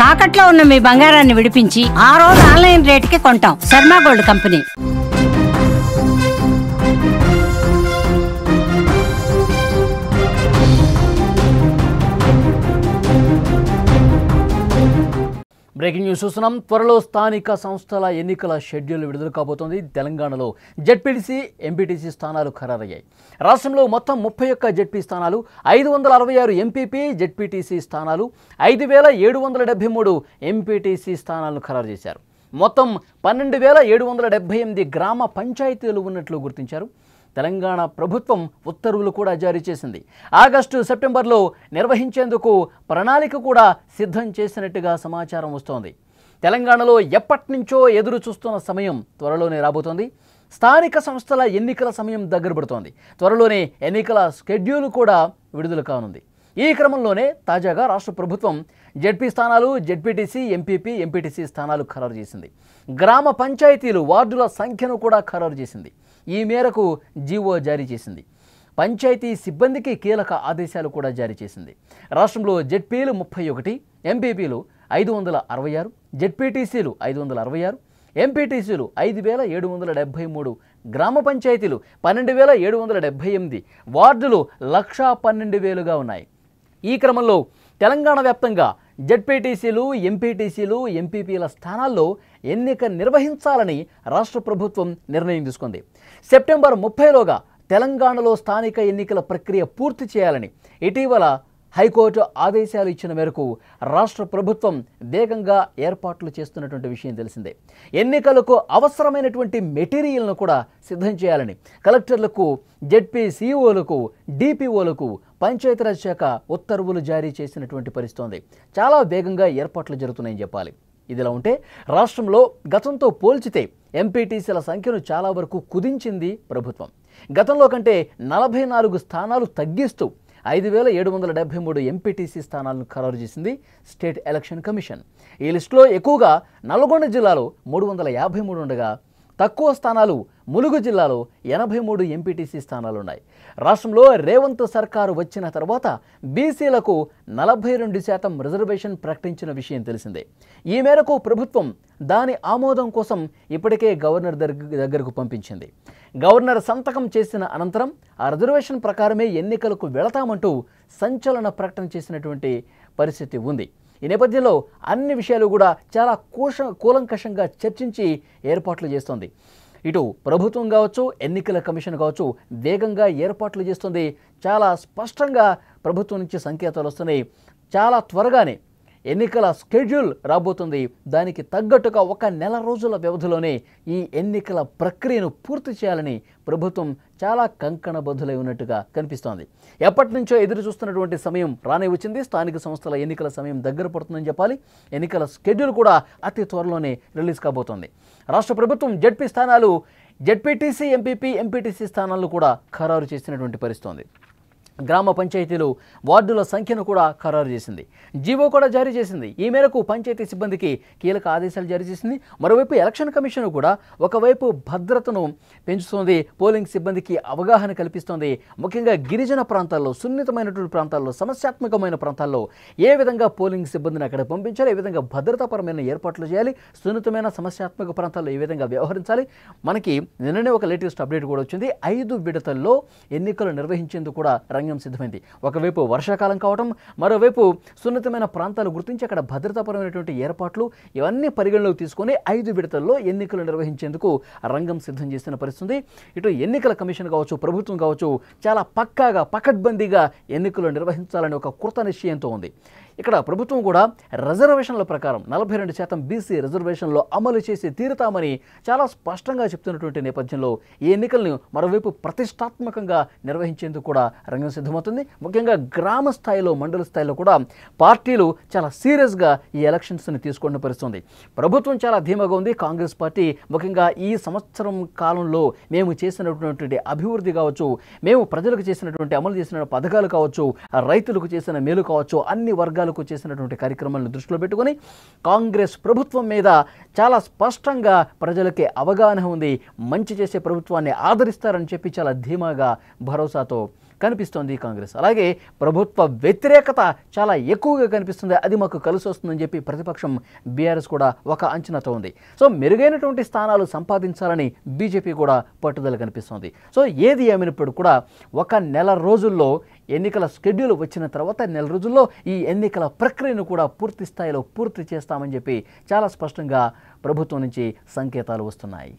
తాకట్లో ఉన్న మీ బంగారాన్ని విడిపించి ఆ రోజు ఆన్లైన్ రేటుకి కొంటాం. Sharma gold company. Breaking news చూస్తున్నాం. త్వరలో స్థానిక సంస్థల ఎన్నికల షెడ్యూల్ విడుదల కాబోతోంది. తెలంగాణలో జెడ్పీటీసీ, ఎంపీటీసీ స్థానాలు ఖరారయ్యాయి. రాష్ట్రంలో మొత్తం 31 జెడ్పీ స్థానాలు, 566 ఎంపీపీ జెడ్పీటీసీ స్థానాలు, 5773 ఎంపీటీసీ స్థానాలను ఖరారు చేశారు. మొత్తం 12778 గ్రామ పంచాయతీలు ఉన్నట్లు గుర్తించారు. తెలంగాణ ప్రభుత్వం ఉత్తర్వులు కూడా జారీ చేసింది. ఆగస్టు, సెప్టెంబర్లో నిర్వహించేందుకు ప్రణాళిక కూడా సిద్ధం చేసినట్టుగా సమాచారం వస్తోంది. తెలంగాణలో ఎప్పటినుంచో ఎదురు చూస్తున్న సమయం త్వరలోనే రాబోతోంది. స్థానిక సంస్థల ఎన్నికల సమయం దగ్గర పడుతోంది. త్వరలోనే ఎన్నికల షెడ్యూల్ కూడా విడుదల కానుంది. ఈ క్రమంలోనే తాజాగా రాష్ట్ర ప్రభుత్వం జెడ్పీ స్థానాలు, జెడ్పీటీసీ, ఎంపీపీ, ఎంపీటీసీ స్థానాలు ఖరారు చేసింది. గ్రామ పంచాయతీలు, వార్డుల సంఖ్యను కూడా ఖరారు చేసింది. ఈ మేరకు జీవో జారీ చేసింది. పంచాయతీ సిబ్బందికి కీలక ఆదేశాలు కూడా జారీ చేసింది. రాష్ట్రంలో జెడ్పీలు 31, ఎంపీపీలు 566, జెడ్పీటీసీలు 566, ఎంపీటీసీలు 5773, గ్రామ పంచాయతీలు 12778, వార్డులు 112,000గా ఉన్నాయి. ఈ క్రమంలో తెలంగాణ వ్యాప్తంగా జెడ్పీటీసీలు, ఎంపీటీసీలు, ఎంపీపీల స్థానాల్లో ఎన్నిక నిర్వహించాలని రాష్ట్ర ప్రభుత్వం నిర్ణయం తీసుకుంది. సెప్టెంబర్ 30లోగా తెలంగాణలో స్థానిక ఎన్నికల ప్రక్రియ పూర్తి చేయాలని ఇటీవల హైకోర్టు ఆదేశాలు ఇచ్చిన మేరకు రాష్ట్ర ప్రభుత్వం వేగంగా ఏర్పాట్లు చేస్తున్నటువంటి విషయం తెలిసిందే. ఎన్నికలకు అవసరమైనటువంటి మెటీరియల్ను కూడా సిద్ధం చేయాలని కలెక్టర్లకు, జెడ్పీ సీఈఓలకు, డిపిఓలకు పంచాయతీరాజ్ శాఖ ఉత్తర్వులు జారీ చేసినటువంటి పరిస్థితి. చాలా వేగంగా ఏర్పాట్లు జరుగుతున్నాయని చెప్పాలి. ఇదిలా ఉంటే రాష్ట్రంలో గతంతో పోల్చితే ఎంపీటీసీల సంఖ్యను చాలా వరకు కుదించింది ప్రభుత్వం. గతంలో కంటే 44 స్థానాలు తగ్గిస్తూ 5773 ఎంపీటీసీ స్థానాలను ఖరారు చేసింది స్టేట్ ఎలక్షన్ కమిషన్. ఈ లిస్టులో ఎక్కువగా నల్గొండ జిల్లాలో 353 ఉండగా, తక్కువ స్థానాలు ములుగు జిల్లాలో 83 ఎంపీటీసీ స్థానాలు ఉన్నాయి. రాష్ట్రంలో రేవంత్ సర్కారు వచ్చిన తర్వాత బీసీలకు 42% రిజర్వేషన్ ప్రకటించిన విషయం తెలిసిందే. ఈ మేరకు ప్రభుత్వం దాని ఆమోదం కోసం ఇప్పటికే గవర్నర్ దగ్గరకు పంపించింది. గవర్నర్ సంతకం చేసిన అనంతరం ఆ రిజర్వేషన్ ప్రకారమే ఎన్నికలకు వెళతామంటూ సంచలన ప్రకటన చేసినటువంటి పరిస్థితి ఉంది. ఈ నేపథ్యంలో అన్ని విషయాలు కూడా చాలా కూలంకషంగా చర్చించి ఏర్పాట్లు చేస్తోంది. ఇటు ప్రభుత్వం కావచ్చు, ఎన్నికల కమిషన్ కావచ్చు వేగంగా ఏర్పాట్లు చేస్తుంది. చాలా స్పష్టంగా ప్రభుత్వం నుంచి సంకేతాలు వస్తున్నాయి. చాలా త్వరగానే ఎన్నికల షెడ్యూల్ రాబోతుంది. దానికి తగ్గట్టుగా 1 నెల రోజుల వ్యవధిలోనే ఈ ఎన్నికల ప్రక్రియను పూర్తి చేయాలని ప్రభుత్వం చాలా కంకణబద్ధులై ఉన్నట్టుగా కనిపిస్తోంది. ఎప్పటి నుంచో ఎదురు చూస్తున్నటువంటి సమయం రానే వచ్చింది. స్థానిక సంస్థల ఎన్నికల సమయం దగ్గర పడుతుందని చెప్పాలి. ఎన్నికల షెడ్యూల్ కూడా అతి త్వరలోనే రిలీజ్ కాబోతోంది. రాష్ట్ర ప్రభుత్వం జెడ్పీ స్థానాలు, జెడ్పీటీసీ, ఎంపీపీ, ఎంపీటీసీ స్థానాలను కూడా ఖరారు చేసినటువంటి పరిస్థితి. గ్రామ పంచాయతీలు, వార్డుల సంఖ్యను కూడా ఖరారు చేసింది. జీవో కూడా జారీ చేసింది. ఈ మేరకు పంచాయతీ సిబ్బందికి కీలక ఆదేశాలు జారీ చేసింది. మరోవైపు ఎలక్షన్ కమిషన్ కూడా ఒకవైపు భద్రతను పెంచుతోంది, పోలింగ్ సిబ్బందికి అవగాహన కల్పిస్తోంది. ముఖ్యంగా గిరిజన ప్రాంతాల్లో, సున్నితమైనటువంటి ప్రాంతాల్లో, సమస్యాత్మకమైన ప్రాంతాల్లో ఏ విధంగా పోలింగ్ సిబ్బందిని అక్కడ పంపించాలి, ఏ విధంగా భద్రతాపరమైన ఏర్పాట్లు చేయాలి, సున్నితమైన సమస్యాత్మక ప్రాంతాల్లో ఏ విధంగా వ్యవహరించాలి. మనకి నిన్ననే ఒక లేటెస్ట్ అప్డేట్ కూడా వచ్చింది. 5 విడతల్లో ఎన్నికలు నిర్వహించేందుకు కూడా సిద్ధమైంది. ఒకవైపు వర్షాకాలం కావటం, మరోవైపు సున్నితమైన ప్రాంతాలు గుర్తించి అక్కడ భద్రతాపరమైనటువంటి ఏర్పాట్లు ఇవన్నీ పరిగణలోకి తీసుకొని 5 విడతల్లో ఎన్నికలు నిర్వహించేందుకు రంగం సిద్ధం చేసిన పరిస్థితి. ఇటు ఎన్నికల కమిషన్ కావచ్చు, ప్రభుత్వం కావచ్చు చాలా పక్కాగా, పకడ్బందీగా ఎన్నికలు నిర్వహించాలని ఒక కృత నిశ్చయంతో ఉంది. ఇక్కడ ప్రభుత్వం కూడా రిజర్వేషన్ల ప్రకారం 42% బీసీ రిజర్వేషన్లో అమలు చేసి తీరుతామని చాలా స్పష్టంగా చెప్తున్నటువంటి నేపథ్యంలో ఈ ఎన్నికలను మరోవైపు ప్రతిష్టాత్మకంగా నిర్వహించేందుకు కూడా రంగం సిద్ధమవుతుంది. ముఖ్యంగా గ్రామ స్థాయిలో, మండల స్థాయిలో కూడా పార్టీలు చాలా సీరియస్గా ఈ ఎలక్షన్స్ని తీసుకున్న పరిస్థితుంది. ప్రభుత్వం చాలా ధీమాగా ఉంది. కాంగ్రెస్ పార్టీ ముఖ్యంగా ఈ సంవత్సరం కాలంలో మేము చేసినటువంటి అభివృద్ధి కావచ్చు, మేము ప్రజలకు చేసినటువంటి అమలు చేసిన పథకాలు కావచ్చు, రైతులకు చేసిన మేలు కావచ్చు, అన్ని వర్గాలు చేసినటువంటి కార్యక్రమాలను దృష్టిలో పెట్టుకొని కాంగ్రెస్ ప్రభుత్వం మీద చాలా స్పష్టంగా ప్రజలకి అవగాహన ఉంది. మంచి చేసే ప్రభుత్వాన్ని ఆదరిస్తారని చెప్పి చాలా ధీమాగా, భరోసాతో కనిపిస్తోంది కాంగ్రెస్. అలాగే ప్రభుత్వ వ్యతిరేకత చాలా ఎక్కువగా కనిపిస్తుంది. అది మాకు కలిసి వస్తుందని చెప్పి ప్రతిపక్షం బీఆర్ఎస్ కూడా ఒక అంచనాతో ఉంది. సో మెరుగైనటువంటి స్థానాలు సంపాదించాలని బీజేపీ కూడా పట్టుదల కనిపిస్తోంది. సో ఏది ఏమైనప్పుడు కూడా ఒక నెల రోజుల్లో ఎన్నికల షెడ్యూల్ వచ్చిన తర్వాత నెల రోజుల్లో ఈ ఎన్నికల ప్రక్రియను కూడా పూర్తి స్థాయిలో పూర్తి చేస్తామని చెప్పి చాలా స్పష్టంగా ప్రభుత్వం నుంచి సంకేతాలు వస్తున్నాయి.